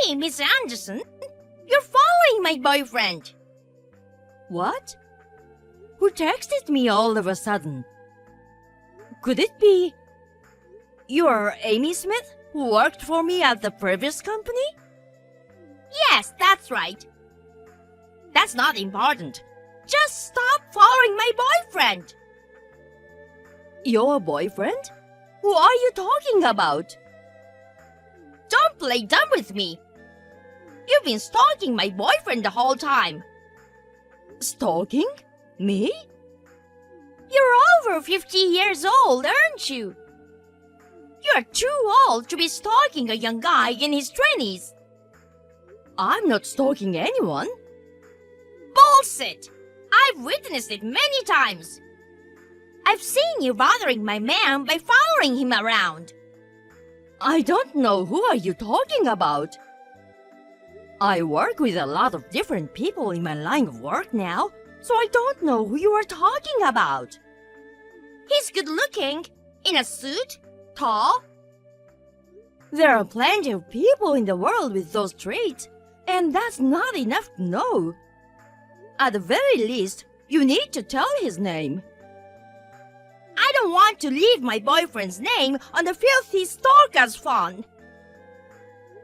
Hey, Miss Anderson, you're following my boyfriend. What? Who texted me all of a sudden? Could it be you're Amy Smith, who worked for me at the previous company? Yes, that's right. That's not important. Just stop following my boyfriend. Your boyfriend? Who are you talking about? Don't play dumb with me. You've been stalking my boyfriend the whole time. Stalking? Me? You're over 50 years old, aren't you? You're too old to be stalking a young guy in his 20s. I'm not stalking anyone. Bullshit! I've witnessed it many times. I've seen you bothering my man by following him around. I don't know who are you talking about. I work with a lot of different people in my line of work now, so I don't know who you are talking about. He's good looking, in a suit, tall. There are plenty of people in the world with those traits, and that's not enough to know. At the very least, you need to tell his name. I don't want to leave my boyfriend's name on the filthy stalker's phone.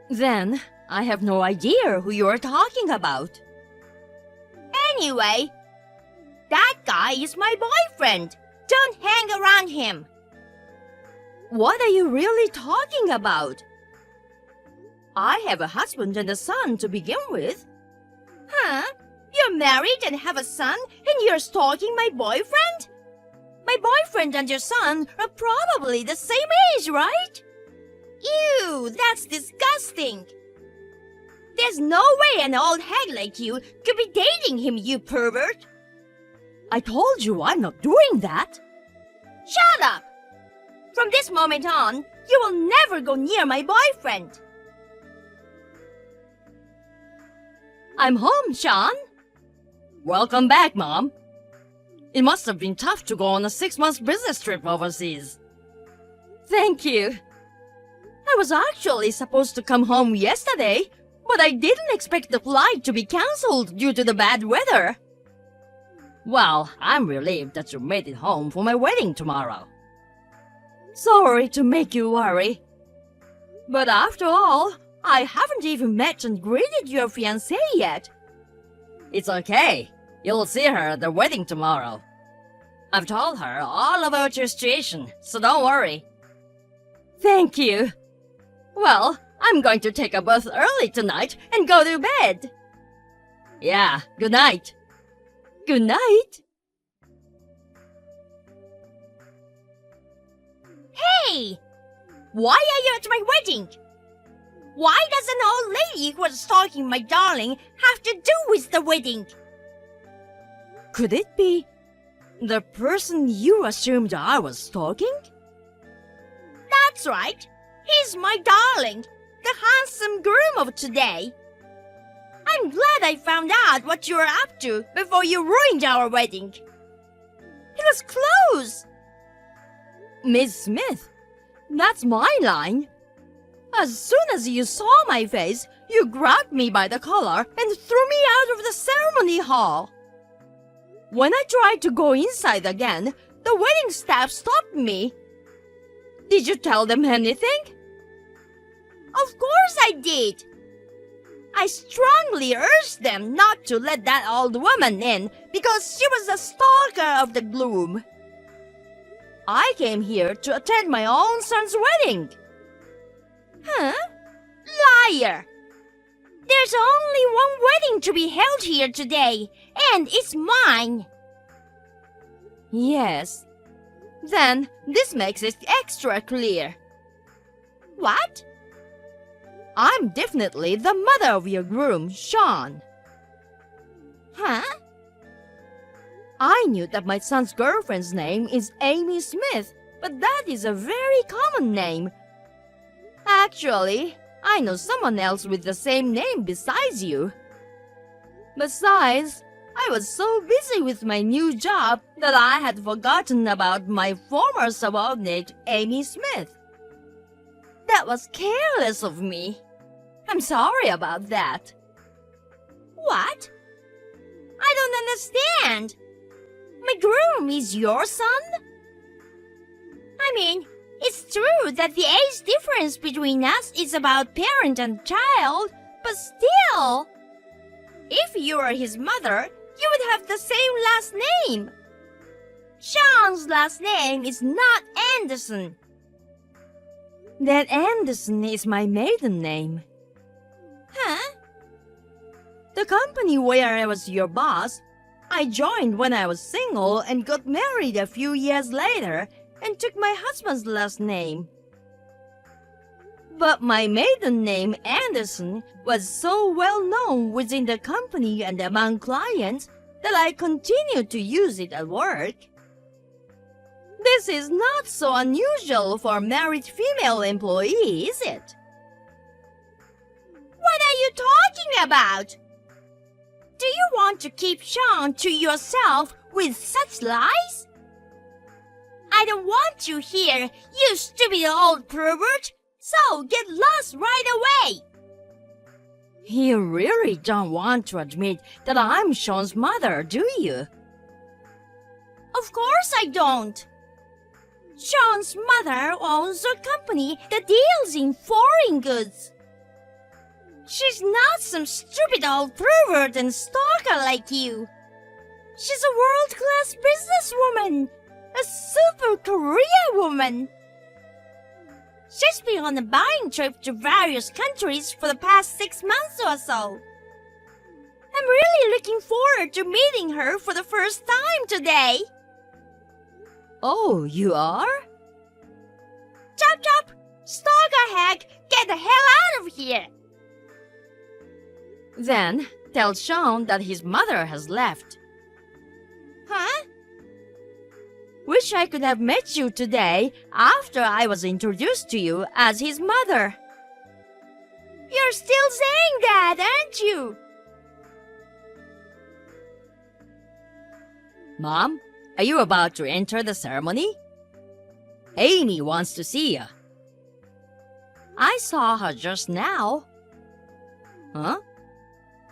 Then, I have no idea who you are talking about. Anyway, that guy is my boyfriend. Don't hang around him. What are you really talking about? I have a husband and a son to begin with. Huh? You're married and have a son, and you're stalking my boyfriend? My boyfriend and your son are probably the same age, right? Ew, that's disgusting. There's no way an old hag like you could be dating him, you pervert. I told you I'm not doing that. Shut up! From this moment on, you will never go near my boyfriend. I'm home, Sean. Welcome back, Mom. It must have been tough to go on a 6-month business trip overseas. Thank you. I was actually supposed to come home yesterday, but I didn't expect the flight to be cancelled due to the bad weather. Well, I'm relieved that you made it home for my wedding tomorrow. Sorry to make you worry. But after all, I haven't even met and greeted your fiancée yet. It's okay. You'll see her at the wedding tomorrow. I've told her all about your situation, so don't worry. Thank you. Well, I'm going to take a bath early tonight and go to bed. Yeah, good night. Good night. Hey! Why are you at my wedding? Why does an old lady who was stalking my darling have to do with the wedding? Could it be the person you assumed I was stalking? That's right. He's my darling, the handsome groom of today. I'm glad I found out what you were up to before you ruined our wedding. It was close. Miss Smith, that's my line. As soon as you saw my face, you grabbed me by the collar and threw me out of the ceremony hall. When I tried to go inside again, the wedding staff stopped me. Did you tell them anything? Of course I did. I strongly urged them not to let that old woman in because she was a stalker of the gloom. I came here to attend my own son's wedding. Huh? Liar! There's only one wedding to be held here today, and it's mine. Yes. Then this makes it extra clear. What? I'm definitely the mother of your groom, Sean. Huh? I knew that my son's girlfriend's name is Amy Smith, but that is a very common name. Actually, I know someone else with the same name besides you. Besides, I was so busy with my new job that I had forgotten about my former subordinate, Amy Smith. That was careless of me. I'm sorry about that. What? I don't understand. My groom is your son? I mean, it's true that the age difference between us is about parent and child, but still, if you were his mother, you would have the same last name. Sean's last name is not Anderson. That Anderson is my maiden name. Huh? The company where I was your boss, I joined when I was single and got married a few years later and took my husband's last name. But my maiden name, Anderson, was so well known within the company and among clients that I continued to use it at work. This is not so unusual for a married female employee, is it? What are you talking about? Do you want to keep Sean to yourself with such lies? I don't want you here, you stupid old pervert, so get lost right away. You really don't want to admit that I'm Sean's mother, do you? Of course I don't. Sean's mother owns a company that deals in foreign goods. She's not some stupid old pervert and stalker like you. She's a world-class businesswoman, a super career woman. She's been on a buying trip to various countries for the past 6 months or so. I'm really looking forward to meeting her for the first time today. Oh, you are? Chop chop! Stalker hack! Get the hell out of here! Then tell Sean that his mother has left. Huh? Wish I could have met you today after I was introduced to you as his mother. You're still saying that, aren't you? Mom, are you about to enter the ceremony? Amy wants to see you. I saw her just now. Huh?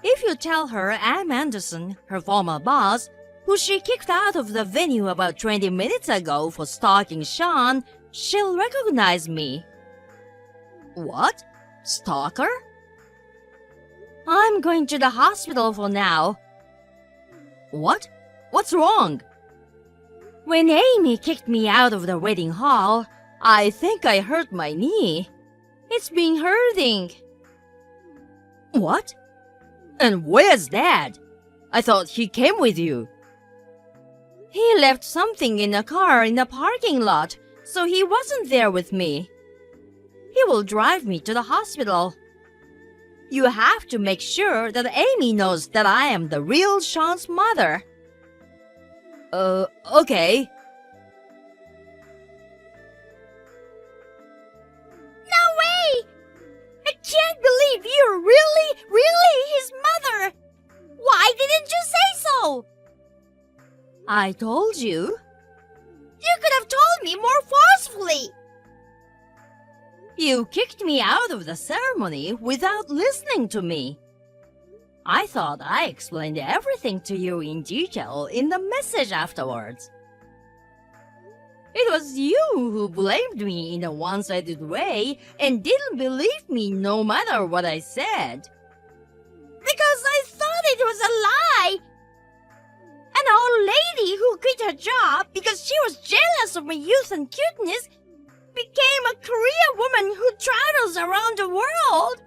If you tell her I'm Anderson, her former boss, who she kicked out of the venue about 20 minutes ago for stalking Sean, she'll recognize me. What? Stalker? I'm going to the hospital for now. What? What's wrong? When Amy kicked me out of the wedding hall, I think I hurt my knee. It's been hurting. What? And where's Dad? I thought he came with you. He left something in a car in the parking lot, so he wasn't there with me. He will drive me to the hospital. You have to make sure that Amy knows that I am the real Sean's mother. Okay. No way! I can't believe you're really his mother! Why didn't you say so? I told you. You could have told me more forcefully. You kicked me out of the ceremony without listening to me. I thought I explained everything to you in detail in the message afterwards. It was you who blamed me in a one-sided way and didn't believe me no matter what I said. Because I thought it was a lie. An old lady who quit her job because she was jealous of my youth and cuteness became a career woman who travels around the world.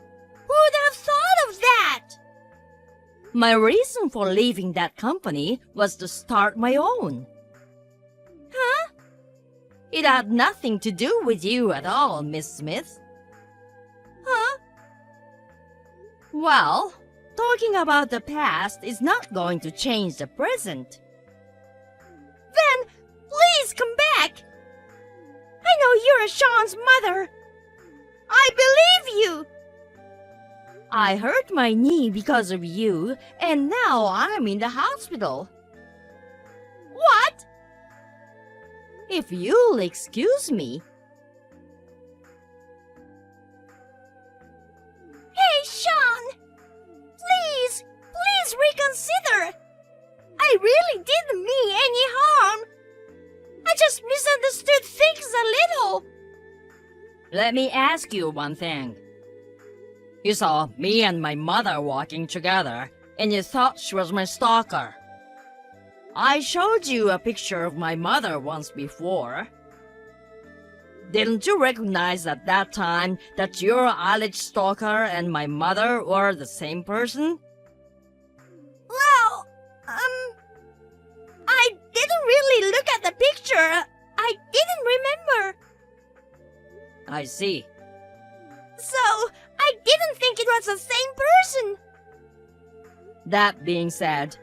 Who would have thought of that? My reason for leaving that company was to start my own. Huh? It had nothing to do with you at all, Miss Smith. Huh? Well, talking about the past is not going to change the present. Then, please come back. I know you're Sean's mother. I believe you. I hurt my knee because of you, and now I'm in the hospital. What? If you'll excuse me. Hey, I didn't mean any harm. I just misunderstood things a little. Let me ask you one thing. You saw me and my mother walking together, and you thought she was my stalker. I showed you a picture of my mother once before. Didn't you recognize at that time that your alleged stalker and my mother were the same person? Well, I didn't really look at the picture. I didn't remember. I see. So, I didn't think it was the same person. That being said,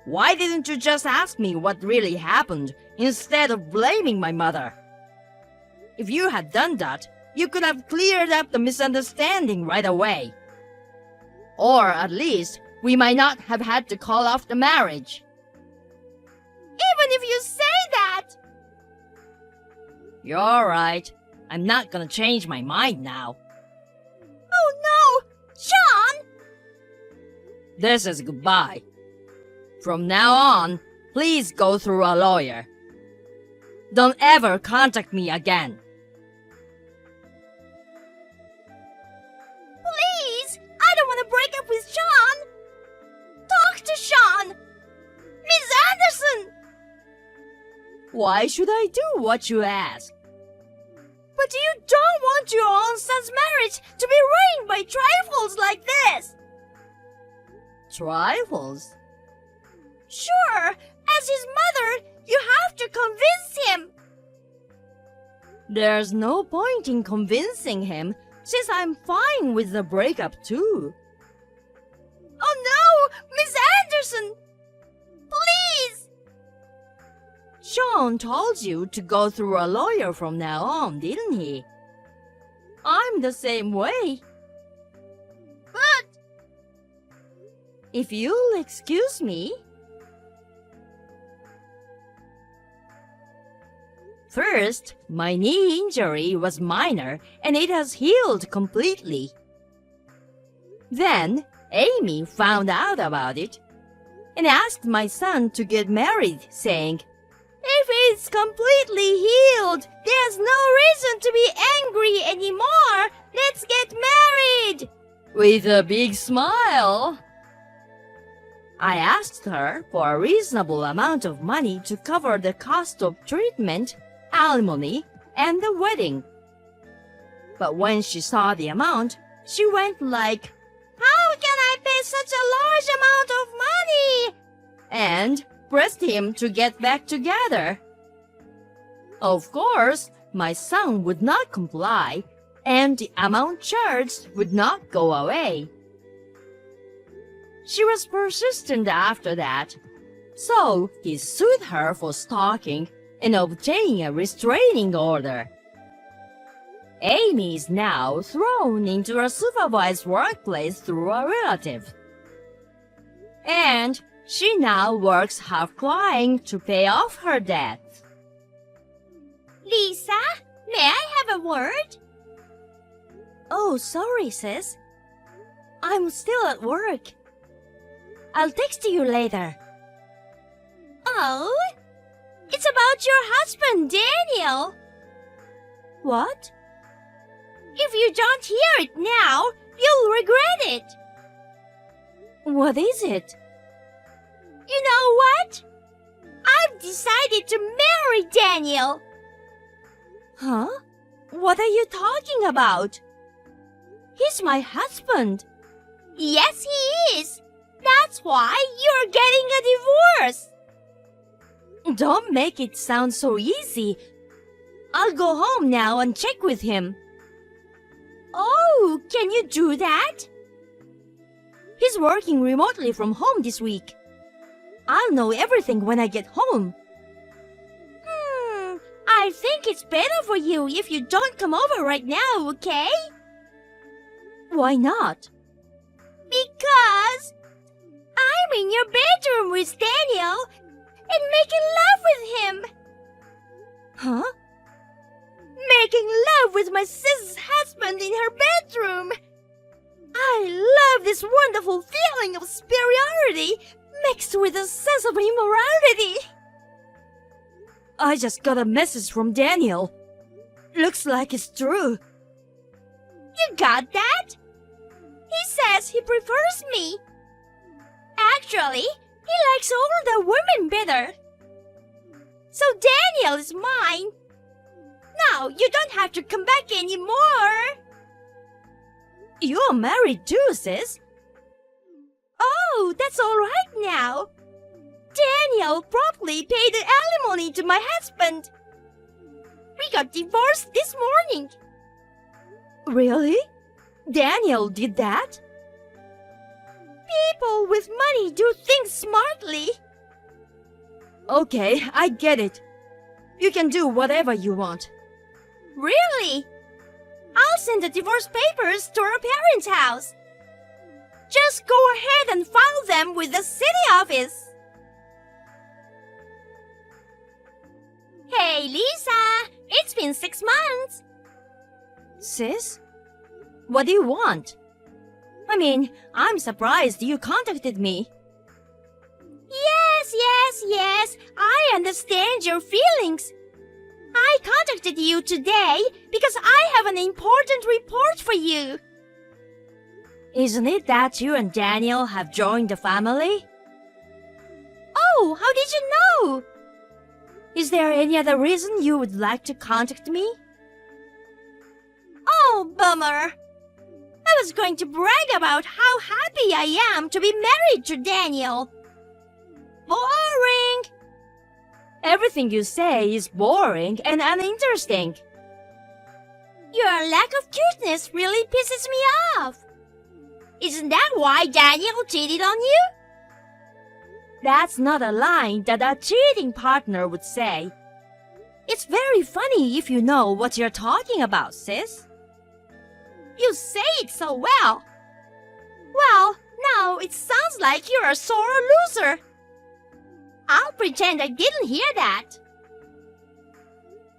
why didn't you just ask me what really happened instead of blaming my mother? If you had done that, you could have cleared up the misunderstanding right away. Or at least, we might not have had to call off the marriage. Even if you say that. You're right. I'm not gonna change my mind now. Oh no! Sean! This is goodbye. From now on, please go through a lawyer. Don't ever contact me again. Please! I don't want to break up with Sean! Talk to Sean! Miss Anderson! Why should I do what you ask? But you don't want your own son's marriage to be ruined by trifles like this! Trifles? Sure, as his mother, you have to convince him. There's no point in convincing him since I'm fine with the breakup too. Oh no, Miss Anderson! Please! Sean told you to go through a lawyer from now on, didn't he? I'm the same way. But if you'll excuse me. First, my knee injury was minor and it has healed completely. Then, Amy found out about it and asked my son to get married, saying, "If it's completely healed, there's no reason to be angry anymore. Let's get married!" With a big smile. I asked her for a reasonable amount of money to cover the cost of treatment, alimony, and the wedding. But when she saw the amount, she went like, "How can I pay such a large amount of money?" and pressed him to get back together. Of course, my son would not comply, and the amount charged would not go away. She was persistent after that, so he sued her for stalking and obtaining a restraining order. Amy is now thrown into a supervised workplace through a relative. And she now works half crying to pay off her debts. Lisa, may I have a word? Oh, sorry, sis. I'm still at work. I'll text you later. Oh? It's about your husband, Daniel. What? If you don't hear it now, you'll regret it. What is it? You know what? I've decided to marry Daniel. Huh? What are you talking about? He's my husband. Yes, he is. That's why you're getting a divorce. Don't make it sound so easy. I'll go home now and check with him. Oh, can you do that? He's working remotely from home this week. I'll know everything when I get home. I think it's better for you if you don't come over right now, okay? Why not? Because I'm in your bedroom with Daniel and making love with him. Huh? Making love with my sister's husband in her bedroom. I love this wonderful feeling of superiority, mixed with a sense of immorality. I just got a message from Daniel. Looks like it's true. You got that? He says he prefers me. Actually, he likes older women better. So Daniel is mine. Now you don't have to come back anymore. You're married too, sis. Oh, that's all right now. Daniel promptly paid the alimony to my husband. We got divorced this morning. Really? Daniel did that? People with money do things smartly. Okay, I get it. You can do whatever you want. Really? I'll send the divorce papers to our parents' house. Just go ahead and file them with the city office. Hey, Lisa, it's been 6 months. Sis? What do you want? I mean, I'm surprised you contacted me. Yes, I understand your feelings. I contacted you today because I have an important report for you. Isn't it that you and Daniel have joined the family? Oh, how did you know? Is there any other reason you would like to contact me? Oh, bummer. I was going to brag about how happy I am to be married to Daniel. Boring. Everything you say is boring and uninteresting. Your lack of cuteness really pisses me off. Isn't that why Daniel cheated on you? That's not a line that a cheating partner would say. It's very funny if you know what you're talking about, sis. You say it so well. Well, now it sounds like you're a sore loser. I'll pretend I didn't hear that.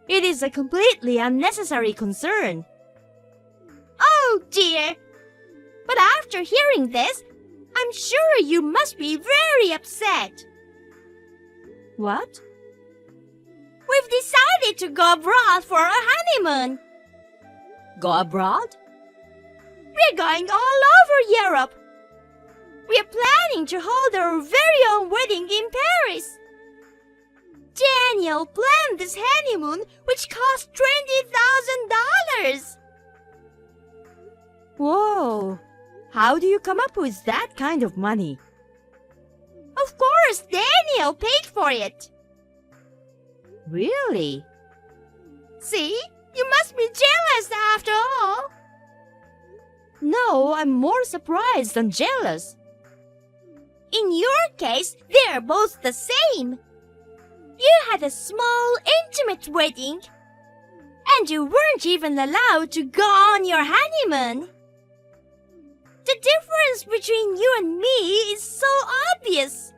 It is a completely unnecessary concern. Oh dear. But after hearing this, I'm sure you must be very upset. What? We've decided to go abroad for a honeymoon. Go abroad? We're going all over Europe. We're planning to hold our very own wedding in Paris. Daniel planned this honeymoon, which cost $20,000. Whoa! How do you come up with that kind of money? Of course, Daniel paid for it. Really? See? You must be jealous after all. No, I'm more surprised than jealous. In your case, they're both the same. You had a small, intimate wedding, and you weren't even allowed to go on your honeymoon. The difference between you and me is so obvious.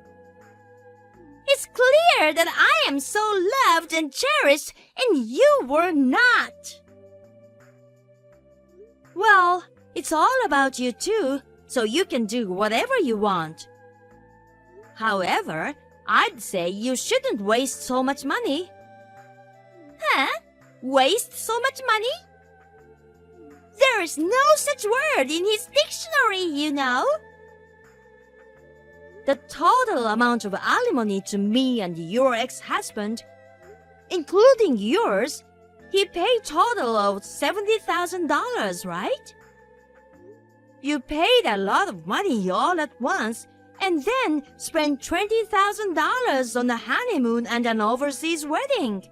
It's clear that I am so loved and cherished, and you were not. Well, it's all about you too, so you can do whatever you want. However, I'd say you shouldn't waste so much money. Huh? Waste so much money? There is no such word in his dictionary, you know. The total amount of alimony to me and your ex-husband, including yours, he paid total of $70,000, right? You paid a lot of money all at once and then spent $20,000 on a honeymoon and an overseas wedding.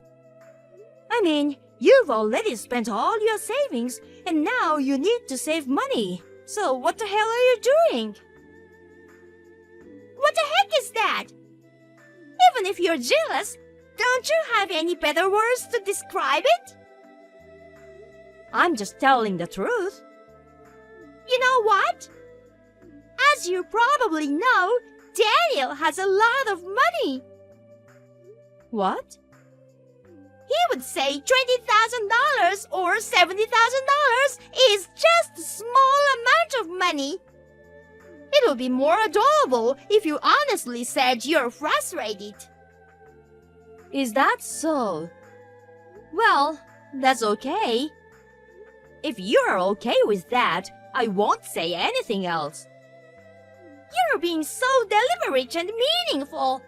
I mean, you've already spent all your savings and now you need to save money. So what the hell are you doing? What the heck is that? Even if you're jealous, don't you have any better words to describe it? I'm just telling the truth. You know what? As you probably know, Daniel has a lot of money. What? He would say $20,000 or $70,000 is just a small amount of money. It would be more adorable if you honestly said you're frustrated. Is that so? Well, that's okay. If you're okay with that, I won't say anything else. You're being so deliberate and meaningful.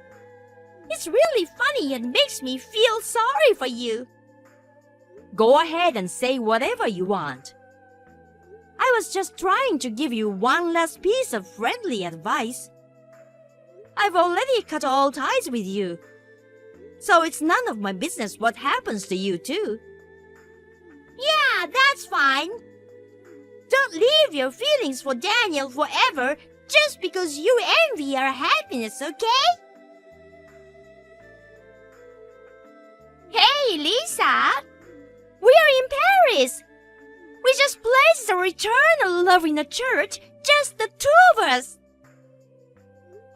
It's really funny and makes me feel sorry for you. Go ahead and say whatever you want. I was just trying to give you one last piece of friendly advice. I've already cut all ties with you, so it's none of my business what happens to you too. Yeah, that's fine. Don't leave your feelings for Daniel forever just because you envy our happiness, okay? Hey, Lisa! We are in Paris! We just pledged a return of love in a church, just the two of us!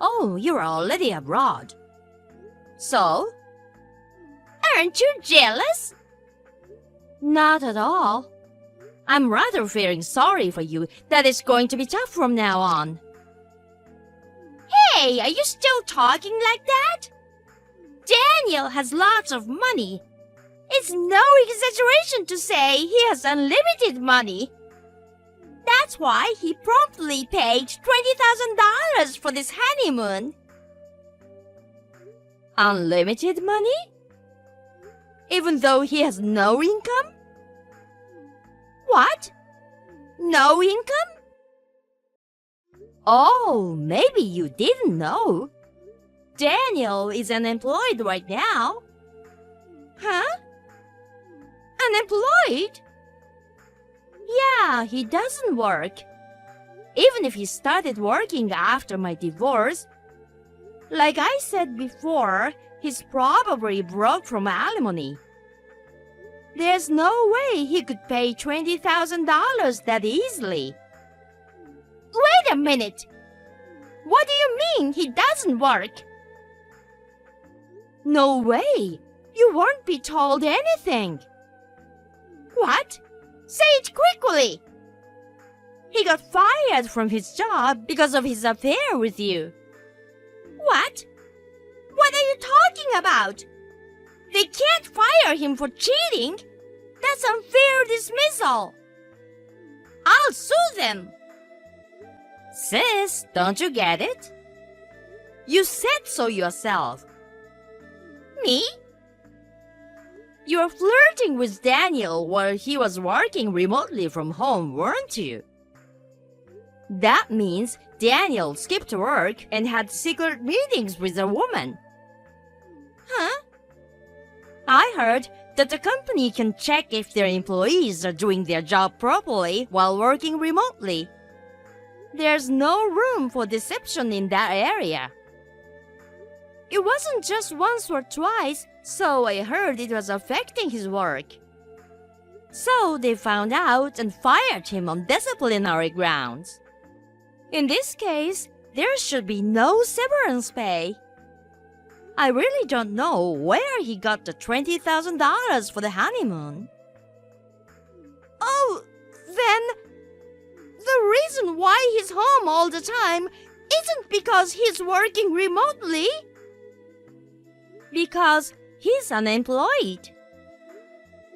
Oh, you're already abroad. So? Aren't you jealous? Not at all. I'm rather feeling sorry for you that it's going to be tough from now on. Hey, are you still talking like that? Daniel has lots of money. It's no exaggeration to say he has unlimited money. That's why he promptly paid $20,000 for this honeymoon. Unlimited money? Even though he has no income? What? No income? Oh, maybe you didn't know. Daniel is unemployed right now. Huh? Unemployed? Yeah, he doesn't work. Even if he started working after my divorce, like I said before, he's probably broke from alimony. There's no way he could pay $20,000 that easily. Wait a minute. What do you mean he doesn't work? No way. You won't be told anything. What? Say it quickly. He got fired from his job because of his affair with you. What? What are you talking about? They can't fire him for cheating. That's unfair dismissal. I'll sue them. Sis, don't you get it? You said so yourself. Me? You were flirting with Daniel while he was working remotely from home, weren't you? That means Daniel skipped work and had secret meetings with a woman. Huh? I heard that the company can check if their employees are doing their job properly while working remotely. There's no room for deception in that area. It wasn't just once or twice, so I heard it was affecting his work. So they found out and fired him on disciplinary grounds. In this case, there should be no severance pay. I really don't know where he got the $20,000 for the honeymoon. Oh, then the reason why he's home all the time isn't because he's working remotely. Because he's unemployed.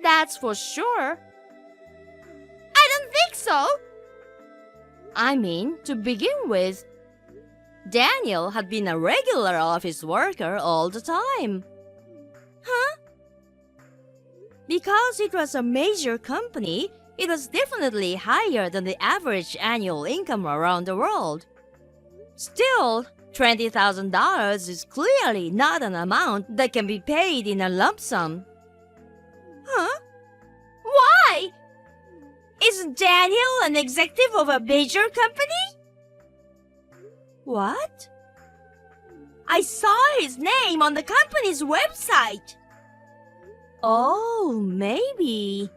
That's for sure. I don't think so. I mean, to begin with, Daniel had been a regular office worker all the time. Huh? Because it was a major company, it was definitely higher than the average annual income around the world. Still, $20,000 is clearly not an amount that can be paid in a lump sum. Huh? Why? Isn't Daniel an executive of a major company? What? I saw his name on the company's website. Oh, maybe.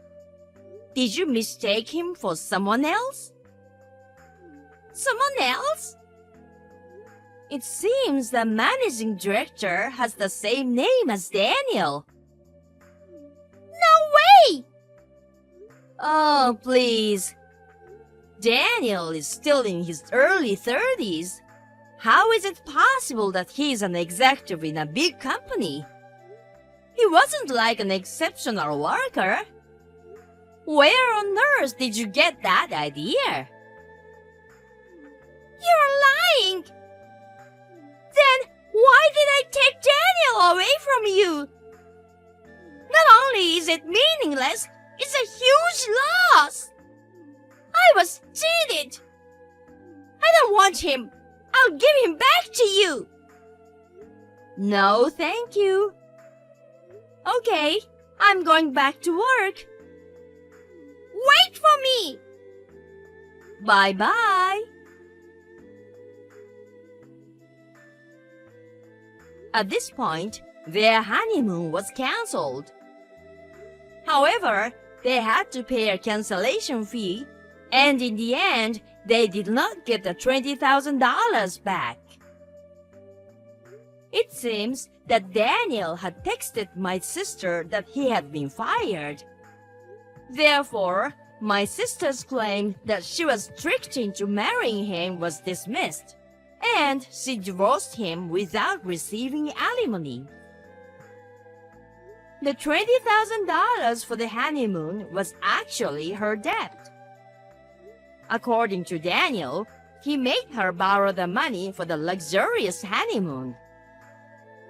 Did you mistake him for someone else? Someone else? It seems the managing director has the same name as Daniel. No way! Oh, please. Daniel is still in his early 30s. How is it possible that he's an executive in a big company? He wasn't like an exceptional worker. Where on earth did you get that idea? You're lying! Then why did I take Daniel away from you? Not only is it meaningless, it's a huge loss. I was cheated. I don't want him. I'll give him back to you. No, thank you. Okay, I'm going back to work. Wait for me! Bye-bye. At this point, their honeymoon was cancelled. However, they had to pay a cancellation fee, and in the end, they did not get the $20,000 back. It seems that Daniel had texted my sister that he had been fired. Therefore, my sister's claim that she was tricked into marrying him was dismissed, and she divorced him without receiving alimony. The $20,000 for the honeymoon was actually her debt. According to Daniel, he made her borrow the money for the luxurious honeymoon.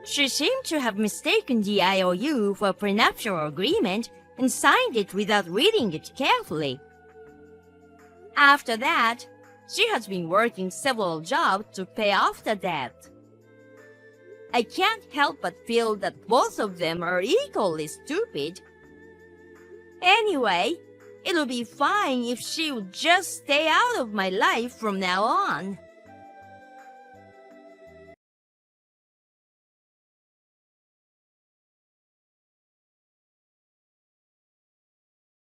She seemed to have mistaken the IOU for a prenuptial agreement and signed it without reading it carefully. After that, she has been working several jobs to pay off the debt. I can't help but feel that both of them are equally stupid. Anyway, it'll be fine if she would just stay out of my life from now on.